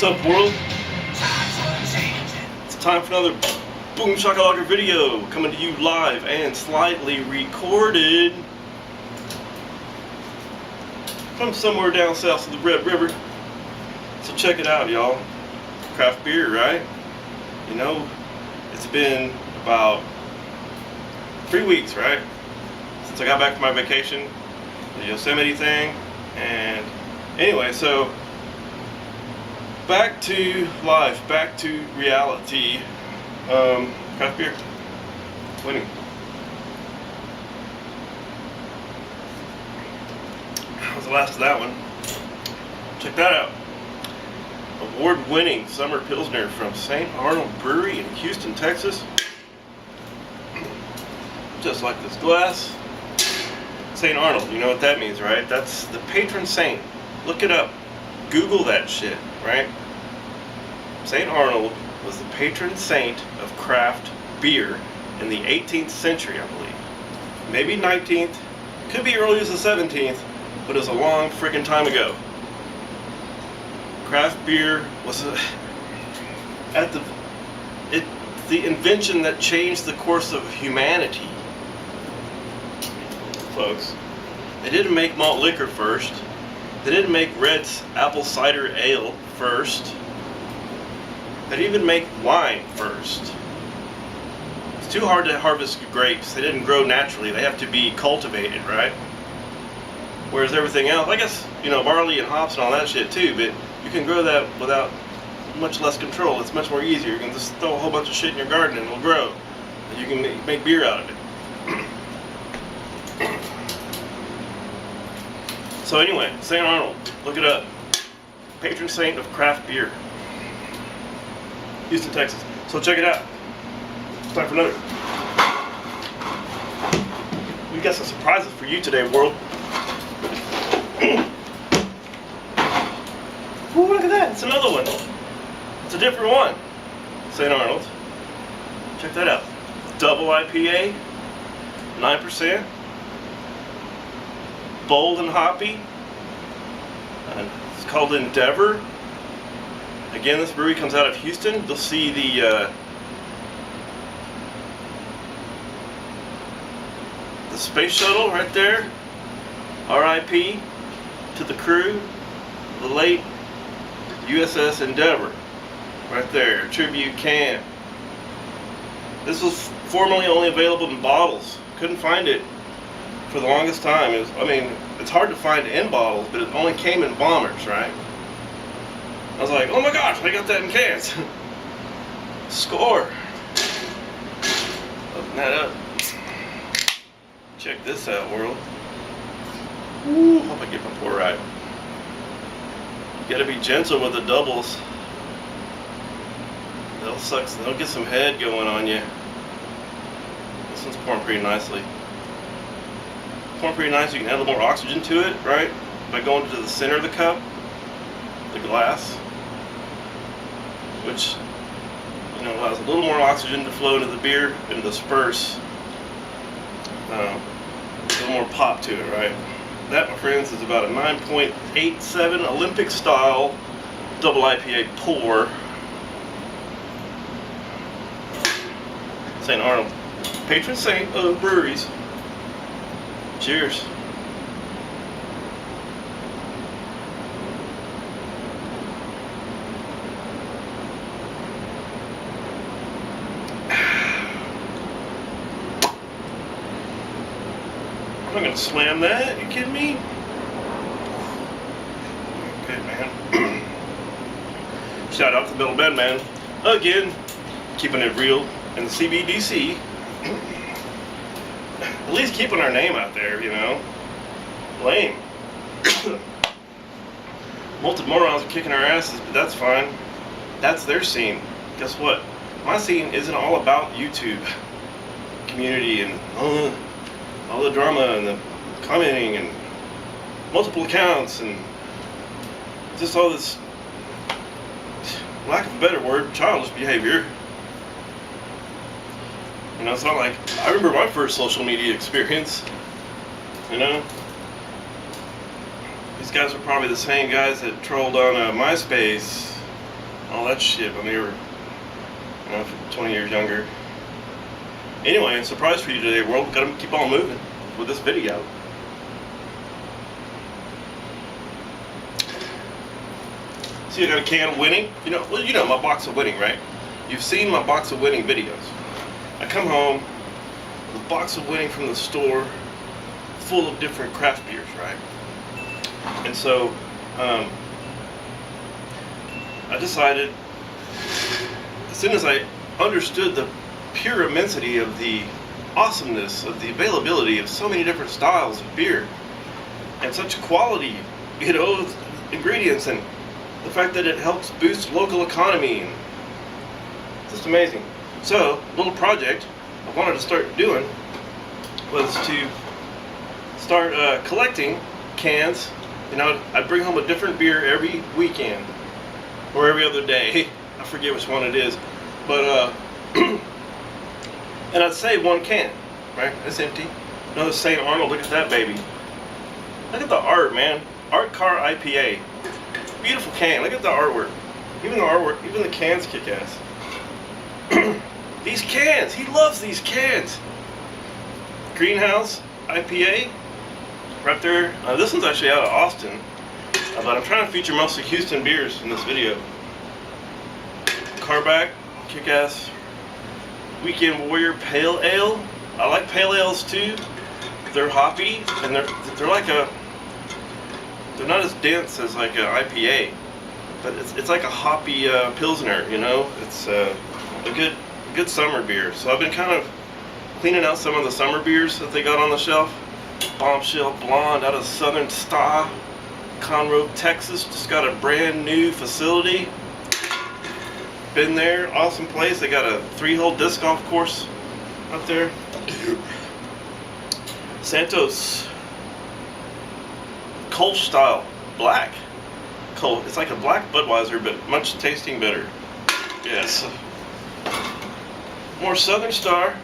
What's up, world? It's time for another Boom Shakalaka video coming to you live and slightly recorded from somewhere down south of the Red River. So check it out, y'all. Craft beer, right? You know, it's been about 3 weeks, right? Since I got back from my vacation, the Yosemite thing, and anyway, so back to life, back to reality. Craft beer, it's winning. That was the last of that one. Check that out. Award-winning summer pilsner from St. Arnold Brewery in Houston, Texas. Just like this glass. St. Arnold, you know what that means, right? That's the patron saint. Look it up. Google that shit, right? St. Arnold was the patron saint of craft beer in the 18th century, I believe. Maybe 19th, could be early as the 17th, but it was a long freaking time ago. Craft beer was the invention that changed the course of humanity, folks. They didn't make malt liquor first. They didn't make red apple cider ale first. They didn't even make wine first. It's too hard to harvest grapes. They didn't grow naturally. They have to be cultivated, right? Whereas everything else, I guess, you know, barley and hops and all that shit too, but you can grow that without much less control. It's much more easier. You can just throw a whole bunch of shit in your garden and it'll grow. And you can make beer out of it. So anyway, St. Arnold, look it up. Patron saint of craft beer. Houston, Texas. So check it out. It's time for another. We got some surprises for you today, world. Ooh, look at that. It's another one. It's a different one. St. Arnold. Check that out. Double IPA. 9%. Bold and hoppy. It's called Endeavor. Again, this brewery comes out of Houston. You'll see the space shuttle right there. RIP to the crew, the late USS Endeavor, right there. Tribute can. This was formerly only available in bottles. Couldn't find it for the longest time. It's hard to find in bottles, but it only came in bombers, right? I was like, oh my gosh, I got that in cans. Score. Open that up. Check this out, world. Ooh, hope I get my pour right. You gotta be gentle with the doubles. They'll suck. They'll get some head going on you. This one's pouring pretty nicely. Pouring pretty nice. You can add a little more oxygen to it, right? By going to the center of the cup, the glass, which, you know, allows a little more oxygen to flow into the beer and disperse. A little more pop to it, right? That, my friends, is about a 9.87 Olympic style double IPA pour. St. Arnold, patron saint of breweries. Cheers. I'm gonna slam that. You kidding me? Good, man. Shout out to Little Madman again, keeping it real in the CBDC. At least keeping our name out there, you know. Lame. Multi morons are kicking our asses, but that's fine. That's their scene. Guess what? My scene isn't all about YouTube community and all the drama and the commenting and multiple accounts and just all this, lack of a better word, childish behavior. You know, it's not like, I remember my first social media experience, you know. These guys are probably the same guys that trolled on MySpace all that shit when they were, 20 years younger. Anyway, surprise for you today, world. Gotta keep on moving with this video. See, I got a can of Winning. Well, my box of Winning, right? You've seen my box of Winning videos. I come home with a box of Winning from the store, full of different craft beers, right? And so, I decided, as soon as I understood the pure immensity of the awesomeness of the availability of so many different styles of beer and such quality, ingredients, and the fact that it helps boost local economy, and just amazing. So, a little project I wanted to start doing was to start collecting cans. I'd bring home a different beer every weekend or every other day. I forget which one it is, but and I'd save one can, right? It's empty. Another St. Arnold. Look at that baby. Look at the art, man. Art Car IPA. Beautiful can. Look at the artwork. Even the artwork, even the cans kick ass. These cans. He loves these cans. Greenhouse IPA. Right there. This one's actually out of Austin. But I'm trying to feature mostly Houston beers in this video. Carback. Kick ass. Weekend Warrior Pale Ale. I like pale ales too. They're hoppy and they're like they're not as dense as like an IPA, but it's like a hoppy pilsner. It's a good summer beer. So I've been kind of cleaning out some of the summer beers that they got on the shelf. Bombshell Blonde out of Southern Star, Conroe, Texas. Just got a brand new facility. Been there, awesome place. They got a 3-hole disc golf course up there. Santos Kolsch style black. Cold. It's like a black Budweiser, but much tasting better. Yes. More Southern Star.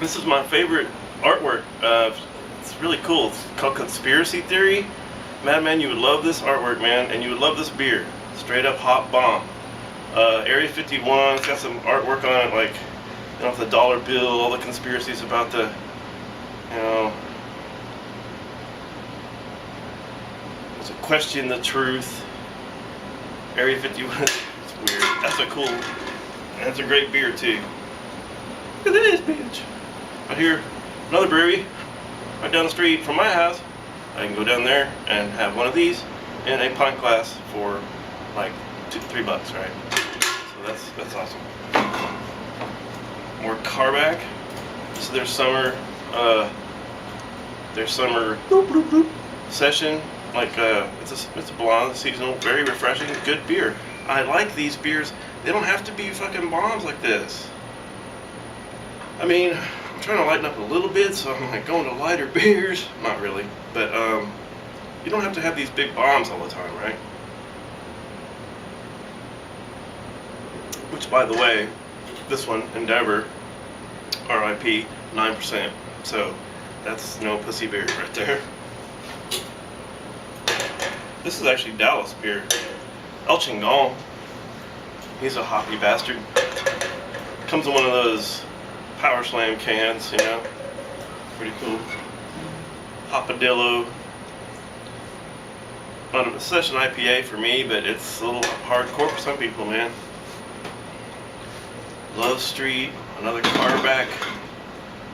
This is my favorite artwork. It's really cool. It's called Conspiracy Theory. Madman, you would love this artwork, man, and you would love this beer. Straight up hot bomb. Area 51, it's got some artwork on it, like, the dollar bill, all the conspiracies about the, it's a question the truth. Area 51, it's weird. That's a great beer too. Look at this bitch. Right here, another brewery, right down the street from my house. I can go down there and have one of these in a pint glass for like $3, right? So that's awesome. More Carback. So their summer session, like it's a blonde, seasonal, very refreshing, good beer. I like these beers. They don't have to be fucking bombs like this. I mean, I'm trying to lighten up a little bit, so I'm like going to lighter beers. Not really, but you don't have to have these big bombs all the time, right? Which, by the way, this one, Endeavor, RIP, 9%. So that's no pussy beer right there. This is actually Dallas beer. El Chingon. He's a hoppy bastard. Comes in one of those Power Slam cans, Pretty cool. Hopadillo. Not a session IPA for me, but it's a little hardcore for some people, man. Love Street, another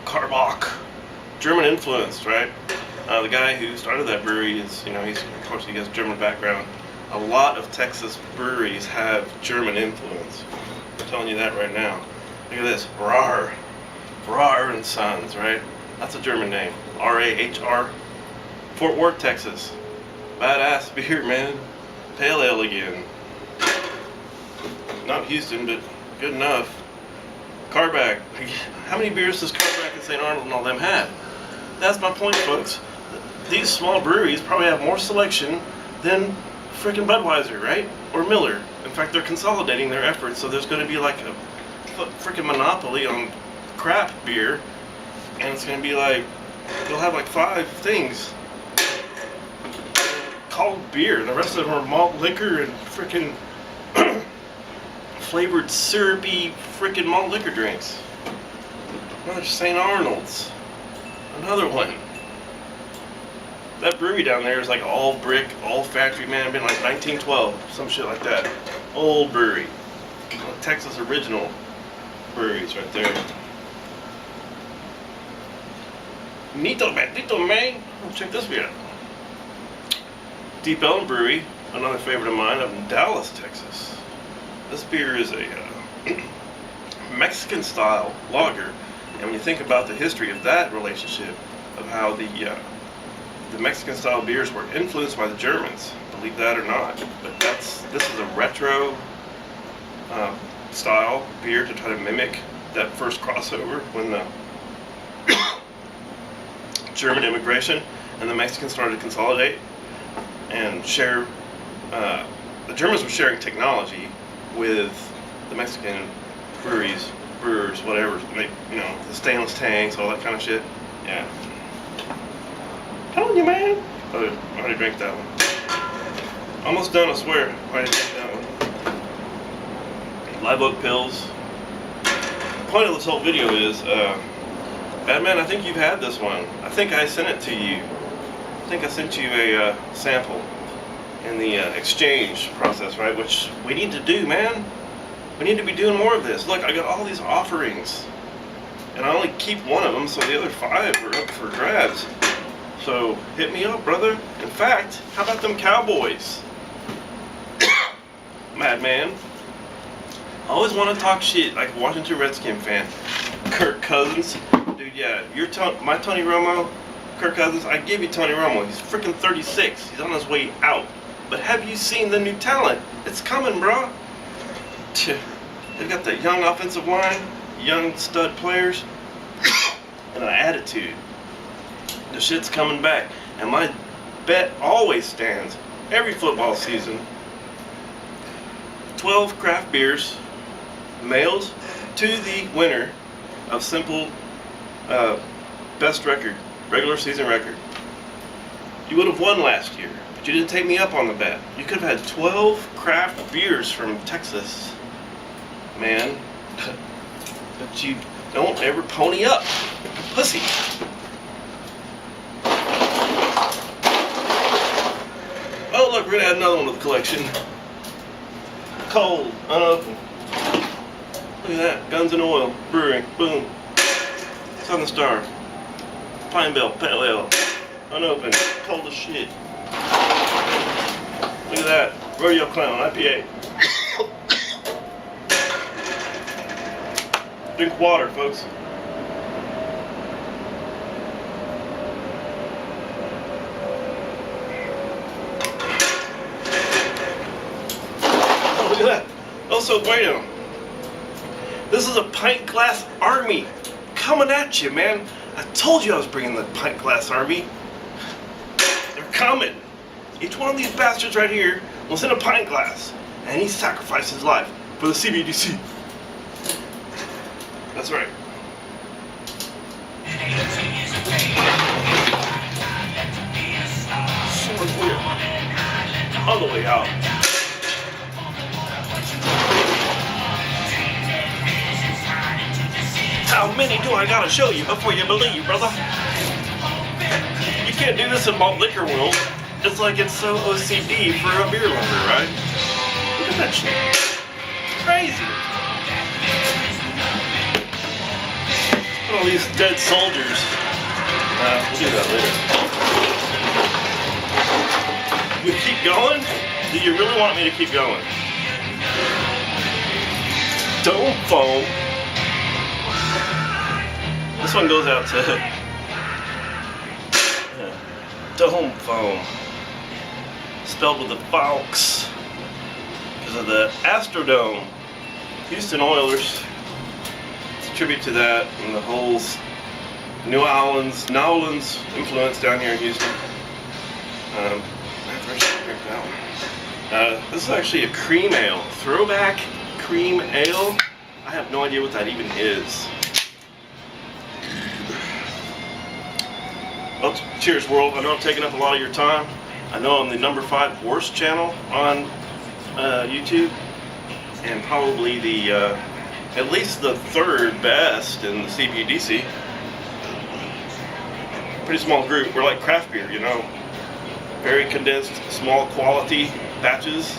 Carbach, German influenced, right? The guy who started that brewery is, he has German background. A lot of Texas breweries have German influence. I'm telling you that right now. Look at this, Rar and Sons, right? That's a German name, R-A-H-R. Fort Worth, Texas. Badass beer, man. Pale ale again. Not Houston, but good enough. Carback. How many beers does Carback and St. Arnold and all them have? That's my point, folks. These small breweries probably have more selection than freaking Budweiser, right? Or Miller. In fact, they're consolidating their efforts, so there's going to be like a freaking monopoly on craft beer, and it's going to be like, they'll have like 5 things called beer, and the rest of them are malt liquor and freaking flavored, syrupy, freaking malt liquor drinks. Another St. Arnold's. Another one. That brewery down there is like all brick, all factory, man. Been like 1912, some shit like that. Old brewery. Texas original breweries right there. Nito man. Check this beer out. Deep Ellum Brewery, another favorite of mine, up in Dallas, Texas. This beer is a Mexican-style lager, and when you think about the history of that relationship, of how the Mexican-style beers were influenced by the Germans, believe that or not, but this is a retro style beer to try to mimic that first crossover when the German immigration and the Mexicans started to consolidate and share. The Germans were sharing technology with the Mexican brewers, whatever. They, the stainless tanks, all that kind of shit. Yeah. Telling you, man. Oh, I already drank that one. Almost done, I swear. I already drank that one. Live oak pills. The point of this whole video is, Madman, I think you've had this one. I think I sent it to you. I think I sent you a sample in the exchange process, right? Which we need to do, man. We need to be doing more of this. Look, I got all these offerings, and I only keep one of them, so the other 5 are up for grabs. So hit me up, brother. In fact, how about them Cowboys? Madman. I always want to talk shit like a Washington Redskin fan. Kirk Cousins. Dude, yeah, my Tony Romo, Kirk Cousins, I give you Tony Romo. He's freaking 36. He's on his way out. But have you seen the new talent? It's coming, bro. They've got the young offensive line, young stud players, and an attitude. The shit's coming back. And my bet always stands, every football season, 12 craft beers mailed to the winner of simple best record, regular season record. You would have won last year, but you didn't take me up on the bet. You could have had 12 craft beers from Texas, man. But you don't ever pony up, pussy. Oh look, we're gonna add another one to the collection. Cold, unopened. Look at that, Guns and Oil Brewing, boom. Southern Star, Pine Belt Pale Ale, unopened, cold as shit. Look at that, Rodeo Clown IPA. Drink water, folks. Oh, look at that. Also, bueno. This is a pint glass army coming at you, man. I told you I was bringing the pint glass army. They're coming. Each one of these bastards right here was in a pint glass, and he sacrificed his life for the CBDC. That's right. Super clear. On the way out. How many do I gotta show you before you believe, brother? You can't do this in malt liquor world. It's like it's so OCD for a beer lover, right? Look at that shit. Crazy. Put all these dead soldiers. We'll do that later. We keep going? Do you really want me to keep going? Dome foam. This one goes out to Dome Foam, spelled with the Falks, because of the Astrodome. Houston Oilers. It's a tribute to that and the whole New Orleans influence down here in Houston. This is actually a cream ale, throwback cream ale. I have no idea what that even is. Well, cheers, world. I know I'm taking up a lot of your time. I know I'm the #5 horse channel on YouTube. and probably the at least the third best in the CBDC. Pretty small group. We're like craft beer, you know. Very condensed, small quality batches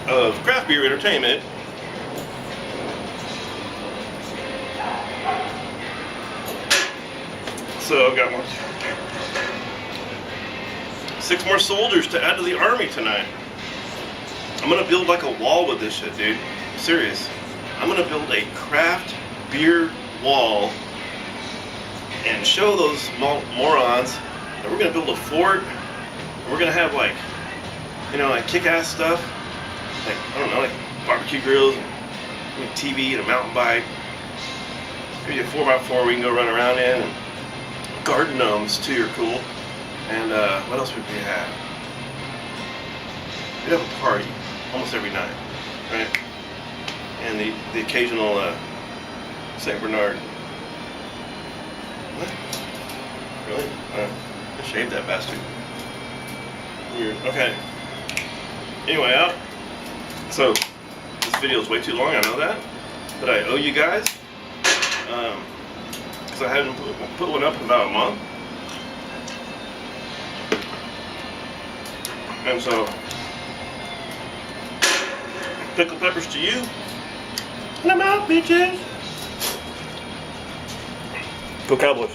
of craft beer entertainment. So I've got 6 more soldiers to add to the army tonight. I'm gonna build like a wall with this shit, dude. I'm serious. I'm gonna build a craft beer wall and show those morons that we're gonna build a fort. And we're gonna have like, you know, like kick-ass stuff, like I don't know, like barbecue grills, and TV, and a mountain bike. Maybe a 4x4 we can go run around in. And garden gnomes too are cool. And what else would we have? We'd have a party almost every night, right? And the occasional Saint Bernard. What? Really? I shaved that bastard. Weird. Okay. Anyway, so this video is way too long. I know that, but I owe you guys because I haven't put one up in about a month. And so, pickled peppers to you. And I'm out, bitches. Go Cowboys.